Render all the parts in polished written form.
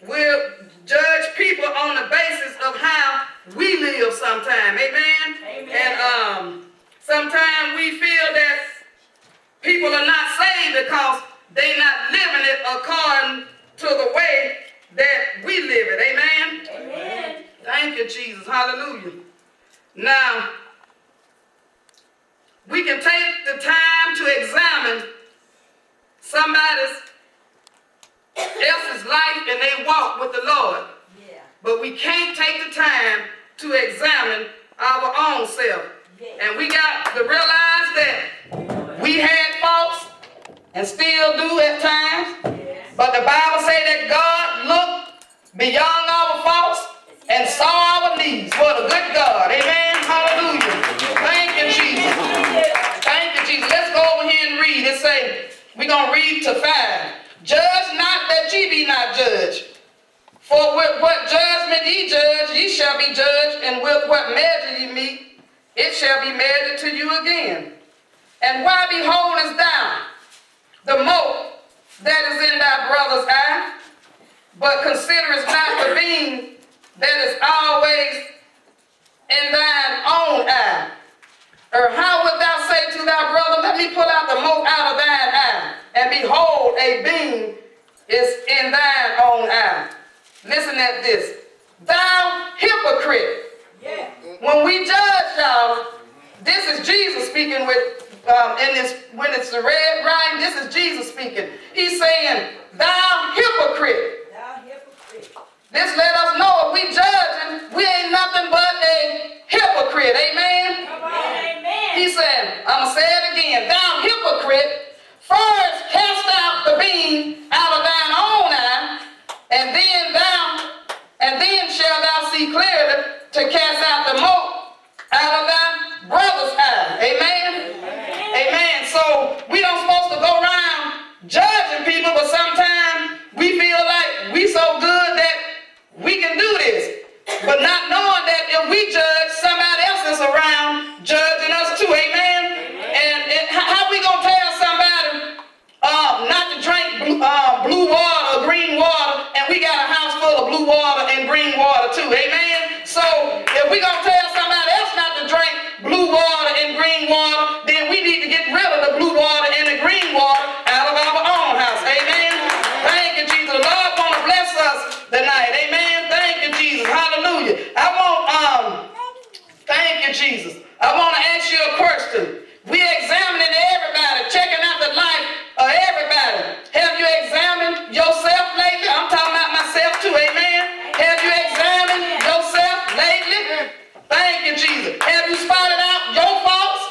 we'll judge people on the basis of how we live sometimes. Amen? Amen. And sometimes we feel that people are not saved because they're not living it according to the way that we live it. Amen? Amen. Thank you, Jesus. Hallelujah. Now, we can take the time to examine somebody else's life and they walk with the Lord. Yeah. But we can't take the time to examine our own self. Yeah. And we got to realize that we had faults and still do at times. Yes. But the Bible say that God looked beyond our faults and saw our needs. What a good God. Amen. Hallelujah. Thank you, Jesus. Thank you, Jesus. Let's go over here and read. It say, we're going to read to 5. Judge not that ye be not judged. For with what judgment ye judge, ye shall be judged, and with what measure ye meet, it shall be measured to you again. And why beholdest thou the mote that is in thy brother's eye, but considerest not the beam that is always in thine own eye? Or how wilt thou say to thy brother, let me pull out the mote out of thine eye, and behold, a beam is in thine own eye? Listen at this. Thou hypocrite. Yeah. When we judge y'all, this is Jesus speaking with, in this, when it's the red writing, this is Jesus speaking. He's saying, thou hypocrite. Thou hypocrite. This let us know if we judging, we ain't nothing but a hypocrite. Amen? Come on. Amen. He said, I'm going to say it again. Thou hypocrite, first cast out the beam out of thine own eye, and then shall thou see clearly to cast out the mote out of thy brother's eye. Amen? Amen. Amen. So we don't supposed to go around judging people, but sometimes we feel like we so good that we can do this, but not knowing that if we judge, somebody else is around judging us too. Amen. And how we gonna tell somebody not to drink blue water or green water, and we got a house full of blue water and green water too? Amen. So if we gonna tell somebody else not to drink blue water and green water, then we need to get rid of the blue water and the green water out of our own house. Amen. Thank you, Jesus. The Lord want to bless us tonight. Amen. Thank you, Jesus. Hallelujah. Thank you, Jesus. I want to ask you a question. We examining everybody, checking out the life of everybody. Have you examined yourself lately? I'm talking about myself too. Amen. Have you examined yourself lately? Thank you, Jesus. Have you spotted out your faults?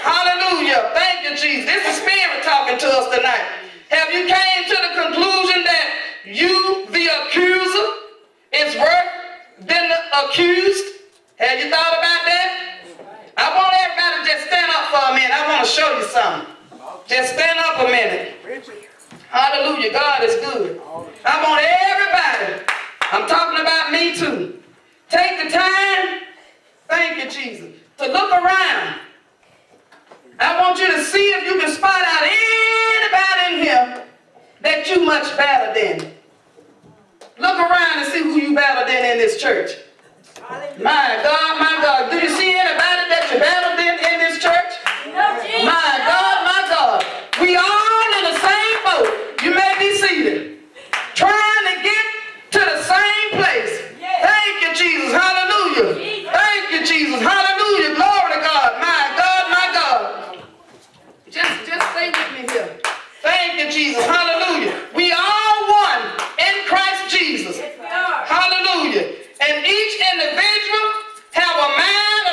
Hallelujah. Thank you, Jesus. This is Spirit talking to us tonight. Have you came to the conclusion that you, the accuser, is worse than the accused? Have you thought about that? I want everybody to just stand up for a minute. I want to show you something. Just stand up a minute. Hallelujah. God is good. I want everybody, I'm talking about me too, take the time, thank you, Jesus, to look around. I want you to see if you can spot out anybody in here that you much better than. Look around and see who you better than in this church. My God, my God. Do you see anybody that you're better than in this church? No, Jesus. My God, my God. We all in the same boat. You may be seated, trying to get to the same place. Yes. Thank you, Jesus. Hallelujah. Jesus. Thank you, Jesus. Hallelujah. Glory to God. My God, my God. Just stay with me here. Thank you, Jesus. Hallelujah. We all one in Christ Jesus. Yes, we are. Hallelujah. And each individual have a mind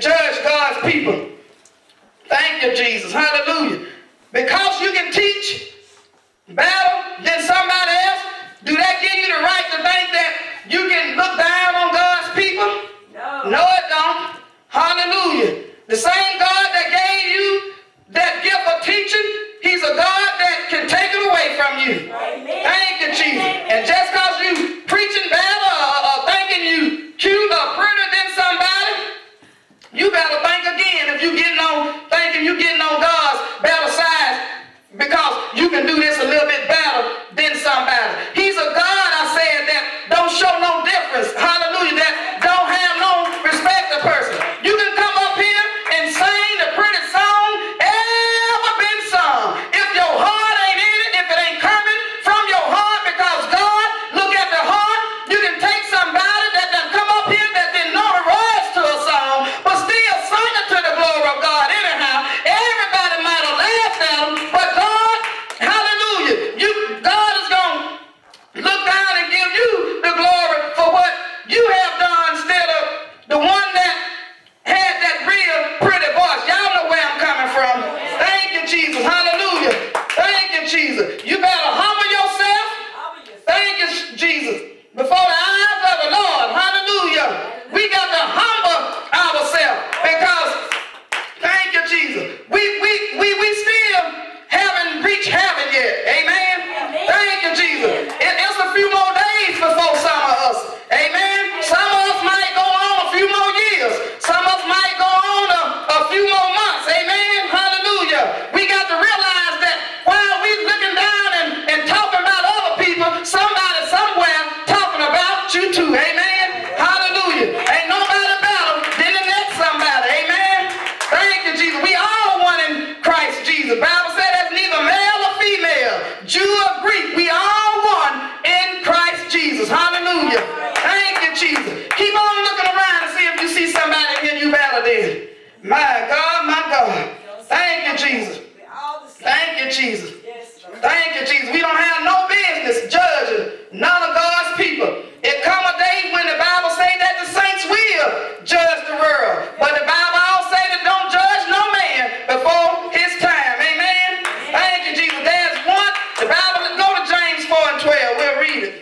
judge God's people. Thank you, Jesus. Hallelujah. Because you can teach better than somebody else, do that give you the right to think that you can look down on God's people? No, it don't. Hallelujah. The same God that gave you that gift of teaching, he's a God that can take it away from you. Amen. Thank you, Jesus. And just because you preaching better or thinking you cute or prettier than somebody, you better think again if you thinking you getting on God's better side, because you can do this a little bit better than somebody. He's a God, I said, that don't show no difference. Hallelujah. That don't have no respect to person. You can come up here and sing the prettiest song ever been sung. If your heart ain't in it, if it ain't coming from your heart, because God look at the heart, you can take somebody that done come up here that didn't know the words to a song, but still sing it to the glory of God anyhow. Everybody might have laughed at them, but God, hallelujah, God is going to look down and give you the glory for what you have done instead of the one that had that real pretty voice. Y'all know where I'm coming from. Thank you, Jesus. Hallelujah. Thank you, Jesus. You better humble yourself. Thank you, Jesus. Before the eyes of the Lord. Hallelujah. We got to humble ourselves because, thank you, Jesus. We still haven't reached heaven yet. Amen. Thank you, Jesus. It's a few more days before some of us. Amen. Some of us might go on a few more years. Some of us might go on a few more months. Amen. Hallelujah. We got to realize that while we looking down and talking about other people, somebody somewhere talking about you too. Amen. Hallelujah. Ain't nobody better than the next somebody. Amen. Thank you, Jesus. We all one in Christ Jesus. Bible said there's neither male or female, Jew or Greek. We all one in Christ Jesus. Hallelujah. Thank you, Jesus. Keep on looking around and see if you see somebody here you better than. My God, my God. Thank you, Jesus. Thank you, Jesus. Thank you, Jesus. We don't have no business judging none of God's people. It come a day when the Bible say that the saints will judge the world. But the Bible also say that don't judge no man before his time. Amen. Thank you, Jesus. There's one. The Bible, go to James 4 and 12. We'll read it.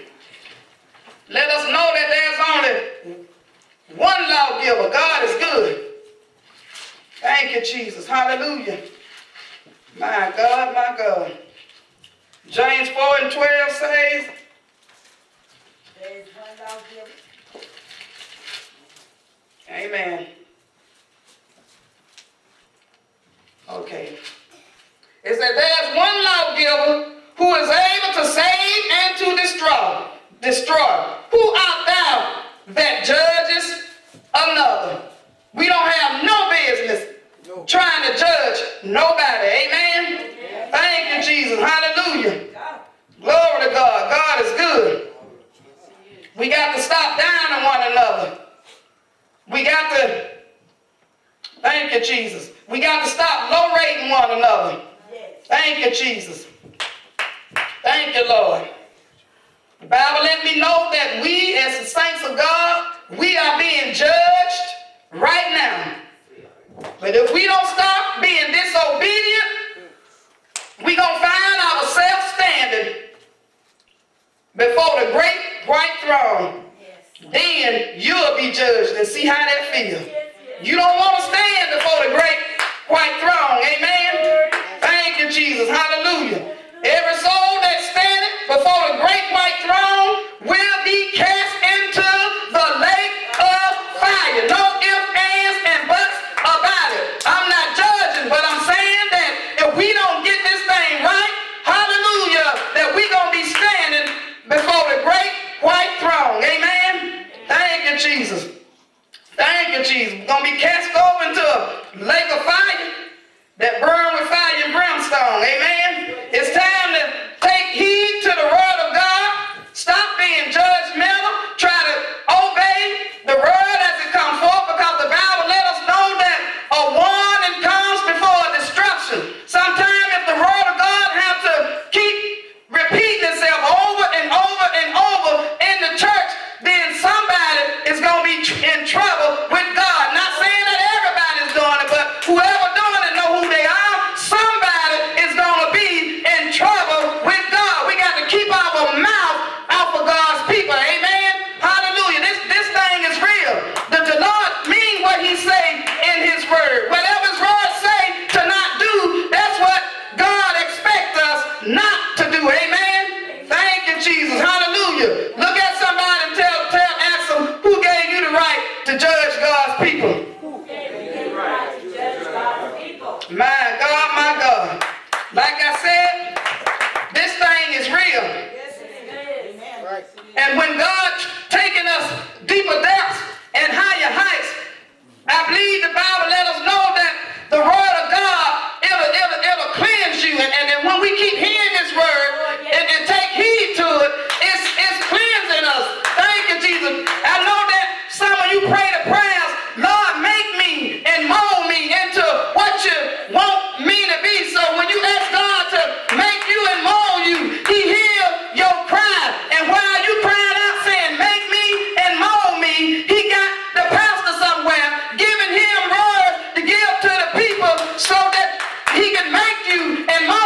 Let us know that there's only one lawgiver. God is good. Thank you, Jesus. Hallelujah. My God, my God. James 4 and 12 says, amen. Okay. It said there's one lawgiver who is able to save and to destroy. Who art thou that judgest another? We don't have no business trying to judge nobody. Amen. Thank you, Jesus. Hallelujah. Glory to God. God is good. We got to stop down on one another. We got to, thank you, Jesus. We got to stop low-rating one another. Thank you, Jesus. Thank you, Lord. The Bible let me know that we, as the saints of God, we are being judged right now. But if we don't stop being disobedient, we're going to find ourselves standing before the great white throne. Then you'll be judged and see how that feels. You don't want to stand before the great white throne. Amen. Thank you, Jesus. Hallelujah. Every soul that's standing before the great white throne will be cast into the lake of fire. No ifs, ands, and buts about it. I'm not judging, but I'm saying that if we don't get this thing right, hallelujah, that we're going to be standing before the great white throne. Amen. Thank you, Jesus. Thank you, Jesus. We're going to be cast over into a lake of fire that burn with fire and brimstone. Amen. It's time to take heed to the word of God. Stop being judgmental. Try to obey the word as it comes forth, because the Bible let us know that a warning comes before a destruction. Sometimes if the word of God have to keep repeating itself over and over and over in the church, then somebody is going to be in trouble with God. Not saying that everybody My God, my God. Like I said, this thing is real. And when God's taking us deeper depths and higher heights, I believe the Bible let us know that the word of God, it'll cleanse you. And when we keep hearing this word and take heed to it, it's cleansing us. Thank you, Jesus. I know that some of you pray the prayers, Lord, make me and mold me into what you want me to be. So when you ask God to make you and mold you, he hears your cry. And while you crying out saying, make me and mold me, he got the pastor somewhere giving him words to give to the people so that he can make you and mold